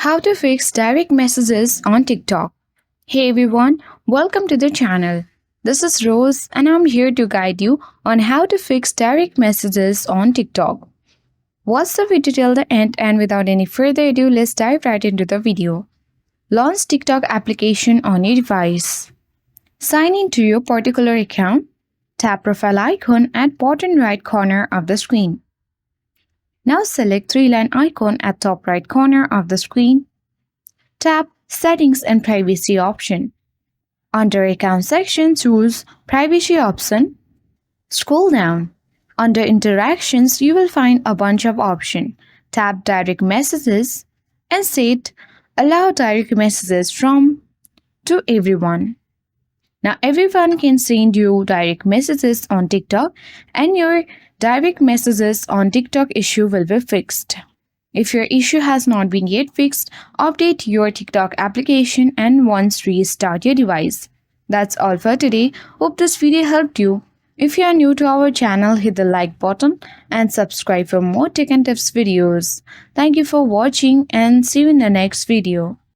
How to fix direct messages on TikTok. Hey everyone, welcome to the channel. This is Rose and I'm here to guide you on how to fix direct messages on TikTok. Watch the video till the end and without any further ado, let's dive right into the video. Launch TikTok application on your device. Sign in to your particular account. Tap profile icon at bottom right corner of the screen. Now select three-line icon at top right corner of the screen. Tap Settings and Privacy option. Under Account section, choose Privacy option. Scroll down. Under Interactions, you will find a bunch of options. Tap Direct Messages and set Allow direct messages from to everyone. Now everyone can send you direct messages on TikTok and your direct messages on TikTok issue will be fixed. If your issue has not been yet fixed, update your TikTok application and once restart your device. That's all for today. Hope this video helped you. If you are new to our channel, hit the like button and subscribe for more tech and tips videos. Thank you for watching and see you in the next video.